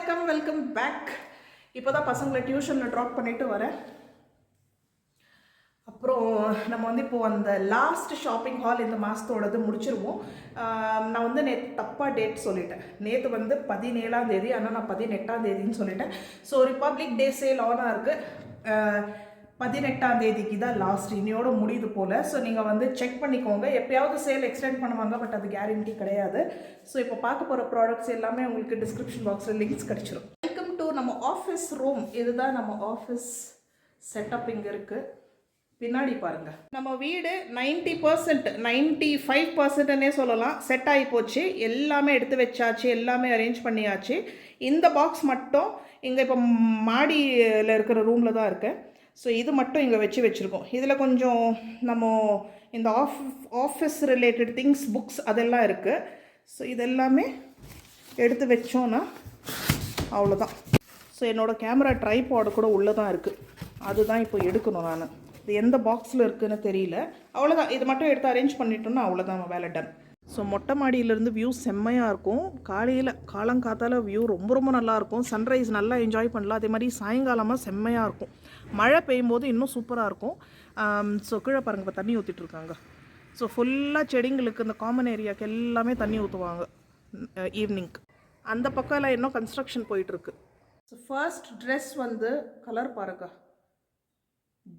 Welcome back. இப்போ தான் பசங்களை டியூஷனில் ட்ராப் பண்ணிவிட்டு வரேன். அப்புறம் நம்ம வந்து இப்போது அந்த லாஸ்ட் ஷாப்பிங் ஹால் இந்த மாதத்தோடது முடிச்சிருவோம். நான் வந்து நேற்று தப்பாக டேட் சொல்லிட்டேன். நேற்று வந்து 17ஆம் தேதி, ஆனால் நான் 18ஆம் தேதின்னு சொல்லிட்டேன். ஸோ ரிப்பப்ளிக் டே சேல் ஆனாக இருக்குது. 18ஆம் தேதிக்கு தான் லாஸ்ட், இன்னையோட முடியுது போல். ஸோ நீங்கள் வந்து செக் பண்ணிக்கோங்க. எப்போயாவது சேல் எக்ஸ்டெண்ட் பண்ணுவாங்க, பட் அது கேரண்டி கிடையாது. ஸோ இப்போ பார்க்க போகிற ப்ராடக்ட்ஸ் எல்லாமே உங்களுக்கு டிஸ்கிரிப்ஷன் பாக்ஸில் லிங்க்ஸ் கிடச்சிரும். வெல்கம் டு நம்ம ஆஃபீஸ் ரூம். இதுதான் நம்ம ஆஃபீஸ் செட்டப். இங்கே இருக்குது, பின்னாடி பாருங்கள். நம்ம வீடு 90% 95%ன்னே சொல்லலாம் செட் ஆகி போச்சு. எல்லாமே எடுத்து வச்சாச்சு, எல்லாமே அரேஞ்ச் பண்ணியாச்சு. இந்த பாக்ஸ் மட்டும் இங்கே இப்போ மாடியில் இருக்கிற ரூமில் தான் இருக்குது. ஸோ இது மட்டும் இங்கே வச்சுருக்கோம். இதில் கொஞ்சம் நம்ம இந்த ஆஃபீஸ் ரிலேட்டட் திங்ஸ், புக்ஸ் அதெல்லாம் இருக்குது. ஸோ இதெல்லாமே எடுத்து வச்சோன்னா அவ்வளோதான். ஸோ என்னோடய கேமரா ட்ரைபாடு கூட உள்ளே தான் இருக்குது. அதுதான் இப்போ எடுக்கணும். நான் இது எந்த பாக்ஸில் இருக்குதுன்னு தெரியல. அவ்வளோதான், இது மட்டும் எடுத்து அரேஞ்ச் பண்ணிட்டோன்னா அவ்வளோதான் வேலை டன். ஸோ மொட்டை மாடியிலேருந்து வியூ செம்மையாக இருக்கும். காலங்காத்தால் வியூ ரொம்ப ரொம்ப நல்லாயிருக்கும். சன்ரைஸ் நல்லா என்ஜாய் பண்ணலாம். அதே மாதிரி சாயங்காலமாக செம்மையாக இருக்கும். மழை பெய்யும் போது இன்னும் சூப்பராக இருக்கும். ஸோ கீழே பாருங்கள், இப்போ தண்ணி ஊற்றிட்டுருக்காங்க. ஸோ ஃபுல்லாக செடிங்களுக்கு, இந்த காமன் ஏரியாவுக்கு எல்லாமே தண்ணி ஊற்றுவாங்க ஈவினிங்க்கு. அந்த பக்கம் இன்னும் கன்ஸ்ட்ரக்ஷன் போயிட்டுருக்கு. ஸோ ஃபர்ஸ்ட் ட்ரெஸ் வந்து கலர் பாருங்க,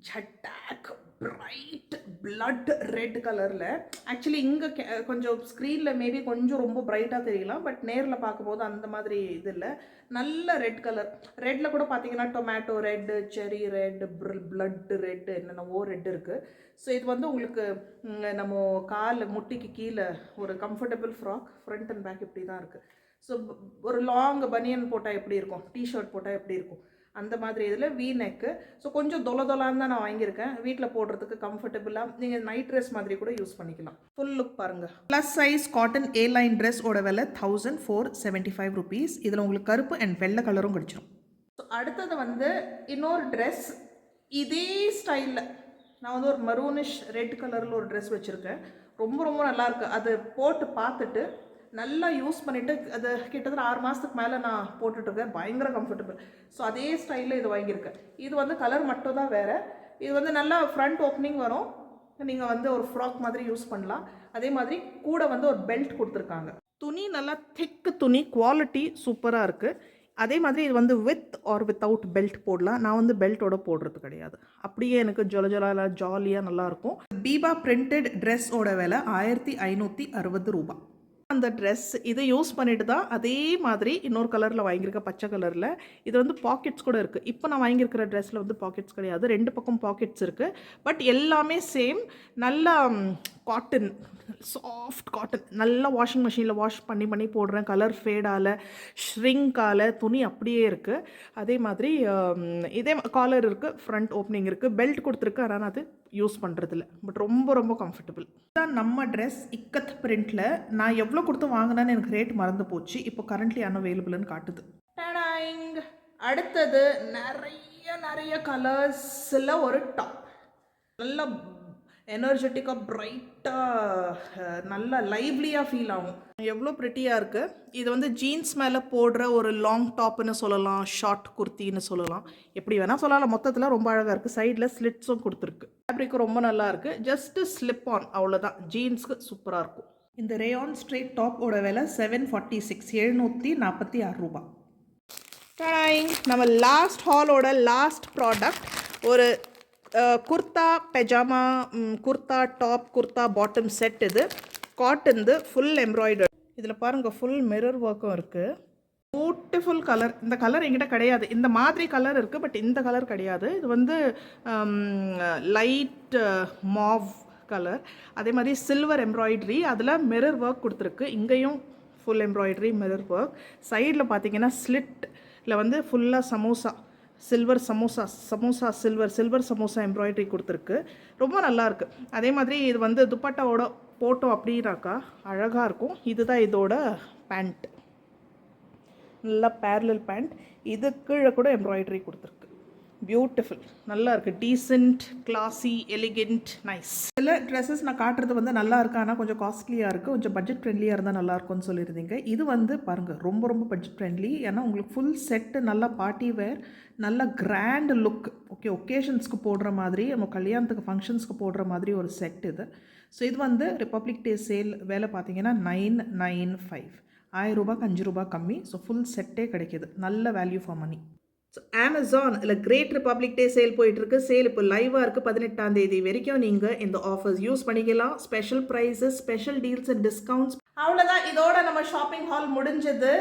ஜட்டாக் பிரைட் பிளட் ரெட் கலரில். ஆக்சுவலி இங்கே கொஞ்சம் ஸ்க்ரீனில் மேபி கொஞ்சம் ரொம்ப பிரைட்டாக தெரியலாம், பட் நேரில் பார்க்கும்போது அந்த மாதிரி இது இல்லை. நல்ல ரெட் கலர். ரெட்டில் கூட பார்த்தீங்கன்னா tomato red, cherry red, blood red, என்னென்னவோ ரெட் இருக்குது. ஸோ இது வந்து உங்களுக்கு நம்ம கால் முட்டிக்கு கீழே ஒரு comfortable frock, front and back இப்படி தான் இருக்குது. ஸோ ஒரு லாங் பனியன் போட்டால் எப்படி இருக்கும், டிஷர்ட் போட்டால் எப்படி இருக்கும், அந்த மாதிரி இதில் வி நெக்கு. ஸோ கொஞ்சம் தொலான்னு தான் நான் வாங்கியிருக்கேன். வீட்டில் போடுறதுக்கு கம்ஃபர்டபுளாக நீங்கள் நைட் ட்ரெஸ் மாதிரி கூட யூஸ் பண்ணிக்கலாம். ஃபுல் லுக் பாருங்கள். ப்ளஸ் சைஸ் காட்டன் ஏ லைன் ட்ரெஸ்ஸோட விலை 1475 rupees. இதில் உங்களுக்கு கருப்பு அண்ட் வெள்ளை கலரும் கிடச்சிரும். ஸோ அடுத்தது வந்து இன்னொரு ட்ரெஸ் இதே ஸ்டைலில். நான் வந்து ஒரு மரூனிஷ் ரெட் கலரில் ஒரு ட்ரெஸ் வச்சுருக்கேன். ரொம்ப ரொம்ப நல்லாயிருக்கு. அது போட்டு பார்த்துட்டு நல்லா யூஸ் பண்ணிவிட்டு, அது கிட்டத்தட்ட 6 மாதத்துக்கு மேலே நான் போட்டுட்ருக்கேன். பயங்கர கம்ஃபர்டபுள். ஸோ அதே ஸ்டைலில் இது வாங்கியிருக்கேன். இது வந்து கலர் மட்டும் தான் வேறு. இது வந்து நல்லா ஃப்ரண்ட் ஓப்பனிங் வரும். நீங்கள் வந்து ஒரு ஃப்ராக் மாதிரி யூஸ் பண்ணலாம். அதே மாதிரி கூட வந்து ஒரு பெல்ட் கொடுத்துருக்காங்க. துணி நல்லா திக்கு துணி, குவாலிட்டி சூப்பராக இருக்குது. அதே மாதிரி இது வந்து வித் ஆர் வித்தவுட் பெல்ட் போடலாம். நான் வந்து பெல்ட்டோட போடுறது கிடையாது. அப்படியே எனக்கு ஜாலியாக நல்லாயிருக்கும். பீபா பிரிண்டட் ட்ரெஸ்ஸோட விலை 1560 ரூபாய். அந்த ட்ரெஸ் இதை யூஸ் பண்ணிட்டு தான் அதே மாதிரி இன்னொரு கலரில் வாங்கியிருக்கேன், பச்சை கலரில். இது வந்து பாக்கெட்ஸ் கூட இருக்குது. இப்போ நான் வாங்கியிருக்கிற ட்ரெஸ்ஸில் வந்து பாக்கெட்ஸ் கிடையாது, 2 பக்கம் பாக்கெட்ஸ் இருக்குது. பட் எல்லாமே சேம். நல்லா காட்டன், சாஃப்ட் காட்டன். நல்லா வாஷிங் மிஷினில் வாஷ் பண்ணி போடுறேன். கலர் ஃபேடால், ஷ்ரிங்கால், துணி அப்படியே இருக்குது. அதே மாதிரி இதே காலர் இருக்குது, ஃப்ரண்ட் ஓப்பனிங் இருக்குது, பெல்ட் கொடுத்துருக்கு. ஆனால் அது யூஸ் பண்ணுறதில்ல. பட் ரொம்ப ரொம்ப கம்ஃபர்டபுள். இதுதான் நம்ம ட்ரெஸ் இக்கத் பிரிண்டில். நான் எவ்வளோ கொடுத்து வாங்கினேன்னு எனக்கு ரேட் மறந்து போச்சு. இப்போ கரண்ட்லி அன்அவைலபிள்னு காட்டுது. அடுத்தது நிறைய கலர்ஸில் ஒரு டாப். நல்ல எனர்ஜெட்டிக்காக, பிரைட்டாக, நல்லா லைவ்லியாக ஃபீல் ஆகும். எவ்வளோ ப்ரிட்டியாக இருக்குது. இது வந்து ஜீன்ஸ் மேலே போடுற ஒரு லாங் டாப்னு சொல்லலாம், ஷார்ட் குர்த்தின்னு சொல்லலாம், எப்படி வேணால் சொல்லலாம். மொத்தத்தில் ரொம்ப அழகாக இருக்குது. சைடில் ஸ்லிட்ஸும் கொடுத்துருக்கு. ஃபேப்ரிக்கும் ரொம்ப நல்லா இருக்குது. ஜஸ்ட்டு ஸ்லிப் ஆன், அவ்வளோதான். ஜீன்ஸுக்கு சூப்பராக இருக்கும். இந்த ரேயான் ஸ்ட்ரெயிட் டாப்போட விலை 746 ரூபாய். நம்ம லாஸ்ட் ஹாலோட லாஸ்ட் ப்ராடக்ட் ஒரு kurta pajama, kurta top, kurta bottom set. இது காட்டன்து, ஃபுல் எம்ப்ராய்டரி. இதில் பாருங்கள், ஃபுல் மிரர் ஒர்க்கும் இருக்குது. Beautiful colour. இந்த கலர் என்கிட்ட கிடையாது. இந்த மாதிரி கலர் இருக்குது, பட் இந்த கலர் கிடையாது. இது வந்து லைட் மாவ் கலர். அதே மாதிரி சில்வர் எம்ப்ராய்டரி, அதில் மிரர் ஒர்க் கொடுத்துருக்கு. இங்கேயும் ஃபுல் எம்ப்ராய்டரி, மிரர் ஒர்க். சைடில் பார்த்தீங்கன்னா ஸ்லிட்டில் வந்து ஃபுல்லாக samosa, silver silver samosa embroidery கொடுத்துருக்கு. ரொம்ப நல்லாயிருக்கு. அதே மாதிரி இது வந்து துப்பட்டாவோட போட்டோம் அப்படின்னாக்கா அழகாக இருக்கும். இதுதான் இதோட பேண்ட். நல்லா பேரலல் பேண்ட். இது கீழே கூட எம்ப்ராய்டரி கொடுத்துருக்கு. பியூட்டிஃபுல், நல்லா இருக்குது, டீசென்ட், கிளாஸி, எலிகென்ட், நைஸ். சில ட்ரெஸ்ஸஸ் நான் காட்டுறது வந்து நல்லா இருக்கு, ஆனால் கொஞ்சம் காஸ்ட்லியாக இருக்குது, கொஞ்சம் பட்ஜெட் ஃப்ரெண்ட்லியாக இருந்தால் நல்லாயிருக்கும்னு சொல்லியிருந்தீங்க. இது வந்து பாருங்கள் ரொம்ப ரொம்ப பட்ஜெட் ஃப்ரெண்ட்லி. ஏன்னா உங்களுக்கு ஃபுல் செட்டு, நல்லா பார்ட்டி வேர், நல்ல கிராண்ட் லுக். ஓகே, ஒகேஷன்ஸ்க்கு போடுற மாதிரி, நம்ம கல்யாணத்துக்கு ஃபங்க்ஷன்ஸ்க்கு போடுற மாதிரி ஒரு செட் இது. ஸோ இது வந்து ரிப்பப்ளிக் டே சேல் வேலை பார்த்தீங்கன்னா 995, 1000 ரூபாய்க்கு 5 ரூபா கம்மி. ஸோ ஃபுல் செட்டே கிடைக்கிது, நல்ல value for money. So Amazon இல்லை கிரேட் ரிப்பப்ளிக் டே சேல் போயிட்டுருக்கு. சேல் இப்போ லைவாக இருக்குது. 18ஆம் தேதி வரைக்கும் நீங்கள் இந்த ஆஃபர்ஸ் யூஸ் பண்ணிக்கலாம். Special prices, special deals and discounts. அவ்வளோதான், இதோட நம்ம ஷாப்பிங் ஹால் முடிஞ்சது.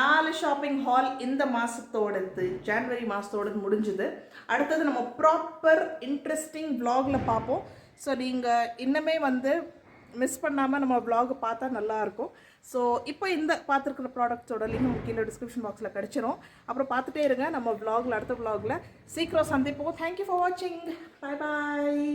4 ஷாப்பிங் ஹால் இந்த மாதத்தோடது, ஜான்வரி மாதத்தோடது முடிஞ்சுது. அடுத்தது நம்ம ப்ராப்பர் இன்ட்ரெஸ்டிங் vlogல பார்ப்போம். ஸோ நீங்கள் இன்னுமே வந்து மிஸ் பண்ணாமல் நம்ம vlog பார்த்தா நல்லாயிருக்கும். ஸோ இப்போ இந்த பார்த்துருக்குற ப்ராடக்ட்ஸோட லிங்க் உங்களுக்கு கீழே டிஸ்கிரிப்ஷன் பாக்ஸில் கிடச்சிரும். அப்புறம் பார்த்துட்டே இருங்க. நம்ம vlogல அடுத்த vlogல சீக்கிரம் சந்திப்போம். தேங்க்யூ ஃபார் வாட்சிங். Bye bye.